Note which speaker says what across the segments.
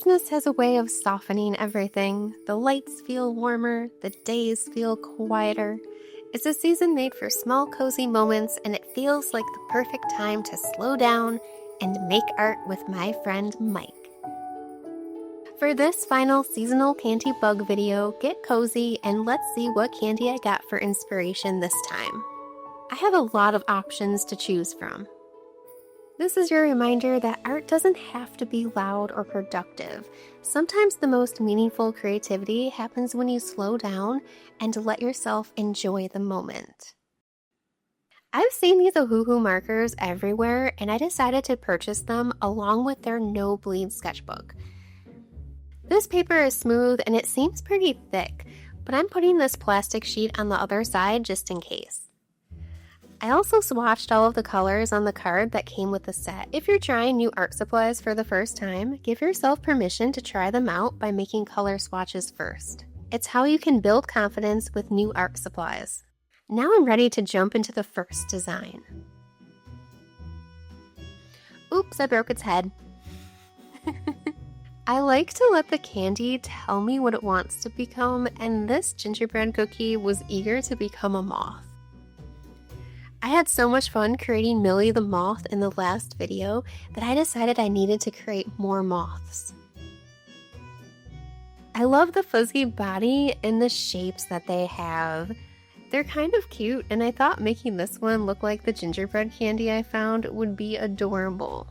Speaker 1: Christmas has a way of softening everything. The lights feel warmer, the days feel quieter. It's a season made for small, cozy moments, and it feels like the perfect time to slow down and make art with my friend Mike. For this final seasonal candy bug video, get cozy and let's see what candy I got for inspiration this time. I have a lot of options to choose from. This is your reminder that art doesn't have to be loud or productive. Sometimes the most meaningful creativity happens when you slow down and let yourself enjoy the moment. I've seen these Ohuhu markers everywhere, and I decided to purchase them along with their No Bleed sketchbook. This paper is smooth and it seems pretty thick, but I'm putting this plastic sheet on the other side just in case. I also swatched all of the colors on the card that came with the set. If you're trying new art supplies for the first time, give yourself permission to try them out by making color swatches first. It's how you can build confidence with new art supplies. Now I'm ready to jump into the first design. Oops, I broke its head. I like to let the candy tell me what it wants to become, and this gingerbread cookie was eager to become a moth. I had so much fun creating Millie the moth in the last video that I decided I needed to create more moths. I love the fuzzy body and the shapes that they have. They're kind of cute, and I thought making this one look like the gingerbread candy I found would be adorable.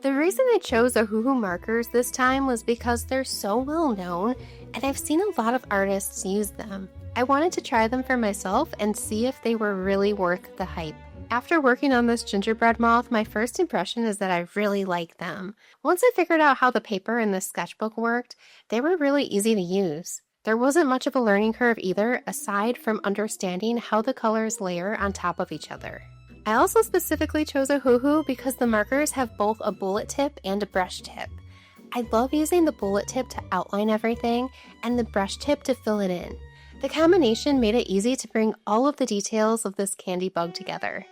Speaker 1: The reason I chose Ohuhu markers this time was because they're so well known, and I've seen a lot of artists use them. I wanted to try them for myself and see if they were really worth the hype. After working on this gingerbread moth, my first impression is that I really like them. Once I figured out how the paper in this sketchbook worked, they were really easy to use. There wasn't much of a learning curve either, aside from understanding how the colors layer on top of each other. I also specifically chose Ohuhu because the markers have both a bullet tip and a brush tip. I love using the bullet tip to outline everything and the brush tip to fill it in. The combination made it easy to bring all of the details of this candy bug together.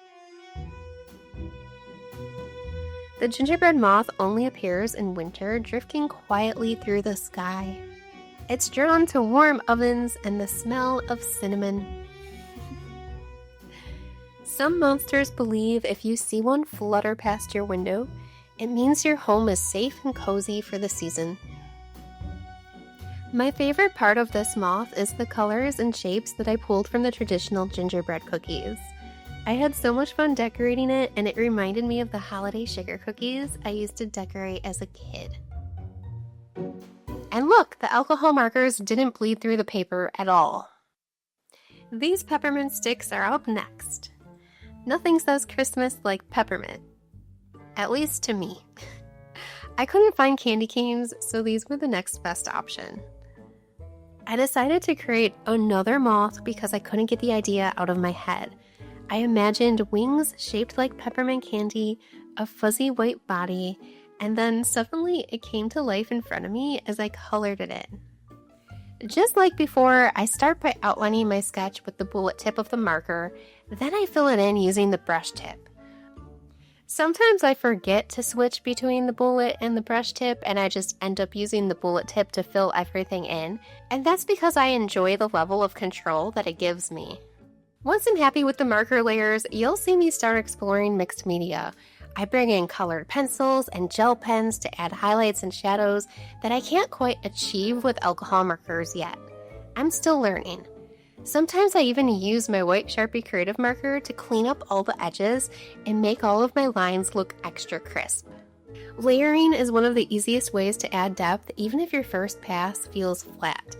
Speaker 1: The gingerbread moth only appears in winter, drifting quietly through the sky. It's drawn to warm ovens and the smell of cinnamon. Some monsters believe if you see one flutter past your window, it means your home is safe and cozy for the season. My favorite part of this moth is the colors and shapes that I pulled from the traditional gingerbread cookies. I had so much fun decorating it, and it reminded me of the holiday sugar cookies I used to decorate as a kid. And look, the alcohol markers didn't bleed through the paper at all. These peppermint sticks are up next. Nothing says Christmas like peppermint. At least to me. I couldn't find candy canes, so these were the next best option. I decided to create another moth because I couldn't get the idea out of my head. I imagined wings shaped like peppermint candy, a fuzzy white body, and then suddenly it came to life in front of me as I colored it in. Just like before, I start by outlining my sketch with the bullet tip of the marker, then I fill it in using the brush tip. Sometimes I forget to switch between the bullet and the brush tip, and I just end up using the bullet tip to fill everything in, and that's because I enjoy the level of control that it gives me. Once I'm happy with the marker layers, you'll see me start exploring mixed media. I bring in colored pencils and gel pens to add highlights and shadows that I can't quite achieve with alcohol markers yet. I'm still learning. Sometimes I even use my white Sharpie creative marker to clean up all the edges and make all of my lines look extra crisp. Layering is one of the easiest ways to add depth, even if your first pass feels flat.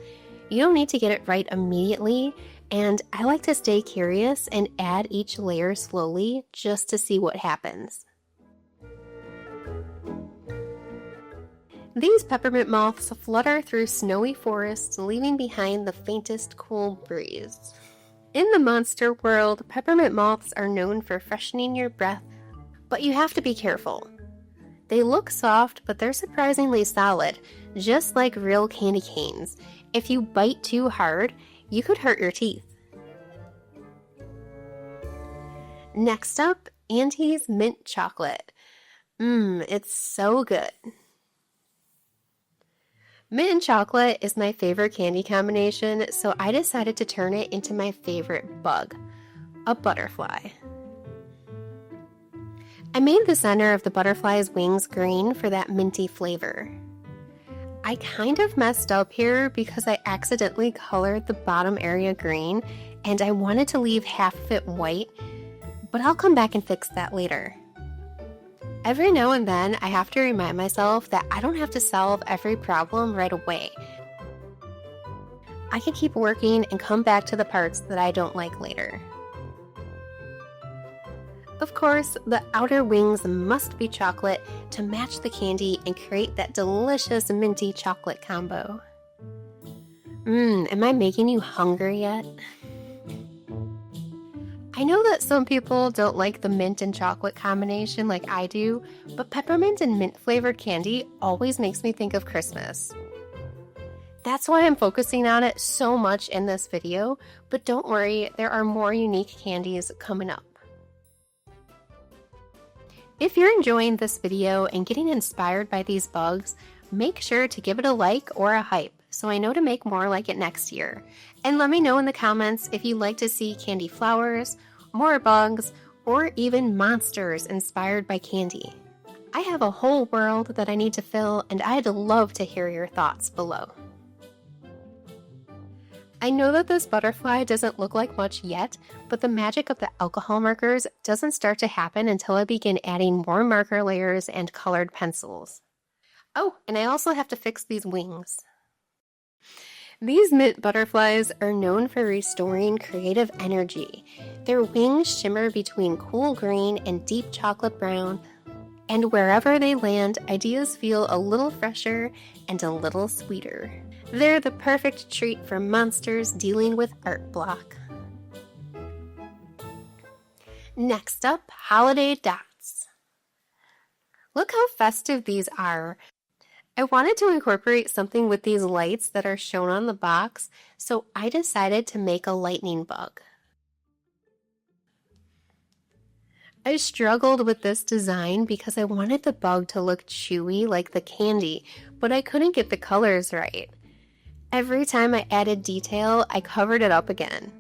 Speaker 1: You don't need to get it right immediately, and I like to stay curious and add each layer slowly just to see what happens. These peppermint moths flutter through snowy forests, leaving behind the faintest cool breeze. In the monster world, peppermint moths are known for freshening your breath, but you have to be careful. They look soft, but they're surprisingly solid, just like real candy canes. If you bite too hard, you could hurt your teeth. Next up, Auntie's Mint Chocolate. It's so good. Mint and chocolate is my favorite candy combination, so I decided to turn it into my favorite bug, a butterfly. I made the center of the butterfly's wings green for that minty flavor. I kind of messed up here because I accidentally colored the bottom area green and I wanted to leave half of it white, but I'll come back and fix that later. Every now and then, I have to remind myself that I don't have to solve every problem right away. I can keep working and come back to the parts that I don't like later. Of course, the outer wings must be chocolate to match the candy and create that delicious minty chocolate combo. Am I making you hungry yet? I know that some people don't like the mint and chocolate combination like I do, but peppermint and mint flavored candy always makes me think of Christmas. That's why I'm focusing on it so much in this video, but don't worry, there are more unique candies coming up. If you're enjoying this video and getting inspired by these bugs, make sure to give it a like or a hype so I know to make more like it next year. And let me know in the comments if you'd like to see candy flowers, more bugs, or even monsters inspired by candy. I have a whole world that I need to fill, and I'd love to hear your thoughts below. I know that this butterfly doesn't look like much yet, but the magic of the alcohol markers doesn't start to happen until I begin adding more marker layers and colored pencils. Oh, and I also have to fix these wings. These mint butterflies are known for restoring creative energy. Their wings shimmer between cool green and deep chocolate brown, and wherever they land, ideas feel a little fresher and a little sweeter. They're the perfect treat for monsters dealing with art block. Next up, holiday dots. Look how festive these are. I wanted to incorporate something with these lights that are shown on the box, so I decided to make a lightning bug. I struggled with this design because I wanted the bug to look chewy like the candy, but I couldn't get the colors right. Every time I added detail, I covered it up again.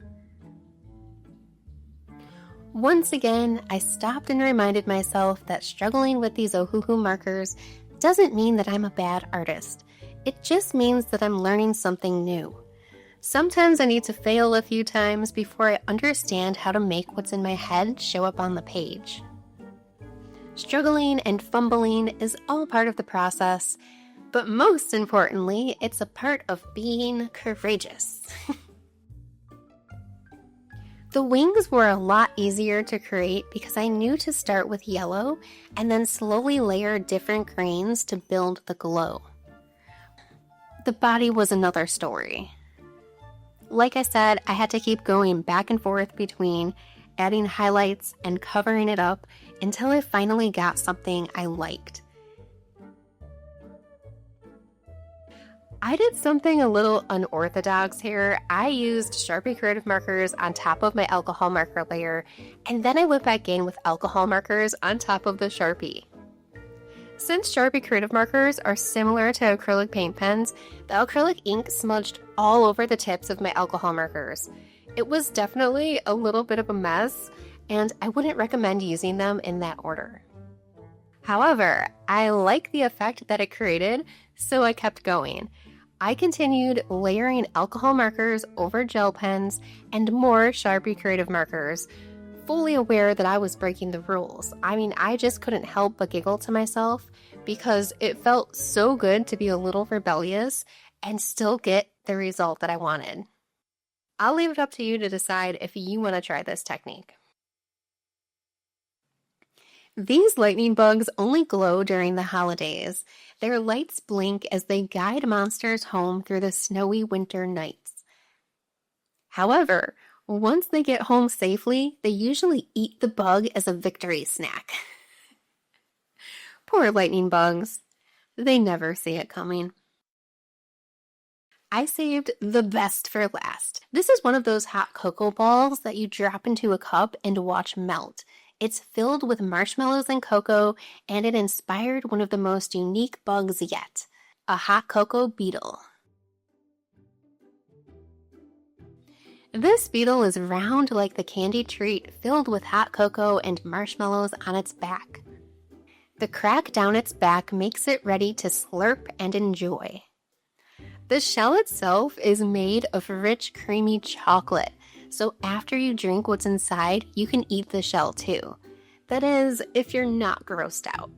Speaker 1: Once again, I stopped and reminded myself that struggling with these Ohuhu markers doesn't mean that I'm a bad artist. It just means that I'm learning something new. Sometimes I need to fail a few times before I understand how to make what's in my head show up on the page. Struggling and fumbling is all part of the process, but most importantly, it's a part of being courageous. The wings were a lot easier to create because I knew to start with yellow and then slowly layer different greens to build the glow. The body was another story. Like I said, I had to keep going back and forth between adding highlights and covering it up until I finally got something I liked. I did something a little unorthodox here. I used Sharpie Creative Markers on top of my alcohol marker layer, and then I went back in with alcohol markers on top of the Sharpie. Since Sharpie Creative Markers are similar to acrylic paint pens, the acrylic ink smudged all over the tips of my alcohol markers. It was definitely a little bit of a mess, and I wouldn't recommend using them in that order. However, I like the effect that it created, so I kept going. I continued layering alcohol markers over gel pens and more Sharpie Creative Markers, fully aware that I was breaking the rules. I just couldn't help but giggle to myself because it felt so good to be a little rebellious and still get the result that I wanted. I'll leave it up to you to decide if you want to try this technique. These lightning bugs only glow during the holidays. Their lights blink as they guide monsters home through the snowy winter nights. However, once they get home safely, they usually eat the bug as a victory snack. Poor lightning bugs. They never see it coming. I saved the best for last. This is one of those hot cocoa balls that you drop into a cup and watch melt. It's filled with marshmallows and cocoa, and it inspired one of the most unique bugs yet. a hot cocoa beetle. This beetle is round like the candy treat filled with hot cocoa and marshmallows on its back. The crack down its back makes it ready to slurp and enjoy. The shell itself is made of rich, creamy chocolate, so after you drink what's inside, you can eat the shell too. That is, if you're not grossed out.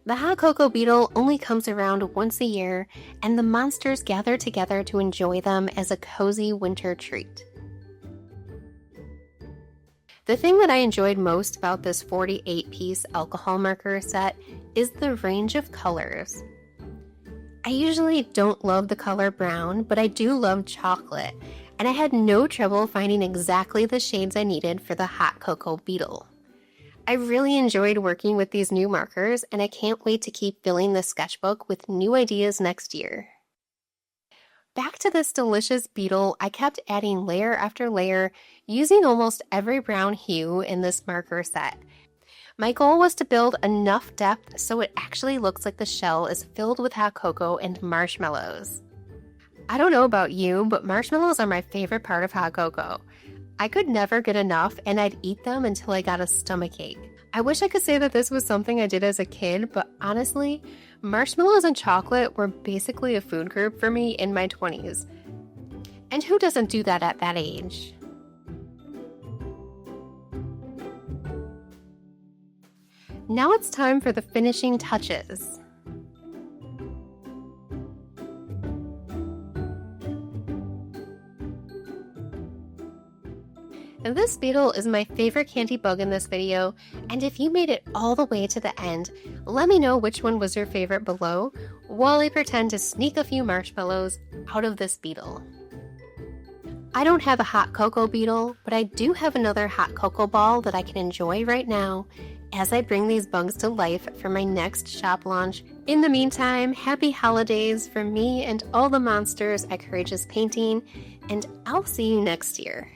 Speaker 1: The hot cocoa beetle only comes around once a year, and the monsters gather together to enjoy them as a cozy winter treat. The thing that I enjoyed most about this 48-piece alcohol marker set is the range of colors. I usually don't love the color brown, but I do love chocolate, and I had no trouble finding exactly the shades I needed for the hot cocoa beetle. I really enjoyed working with these new markers, and I can't wait to keep filling the sketchbook with new ideas next year. Back to this delicious beetle, I kept adding layer after layer, using almost every brown hue in this marker set. My goal was to build enough depth so it actually looks like the shell is filled with hot cocoa and marshmallows. I don't know about you, but marshmallows are my favorite part of hot cocoa. I could never get enough, and I'd eat them until I got a stomachache. I wish I could say that this was something I did as a kid, but honestly, marshmallows and chocolate were basically a food group for me in my 20s. And who doesn't do that at that age? Now it's time for the finishing touches. This beetle is my favorite candy bug in this video, and if you made it all the way to the end, let me know which one was your favorite below, while I pretend to sneak a few marshmallows out of this beetle. I don't have a hot cocoa beetle, but I do have another hot cocoa ball that I can enjoy right now as I bring these bugs to life for my next shop launch. In the meantime, happy holidays from me and all the monsters at Courageous Painting, and I'll see you next year.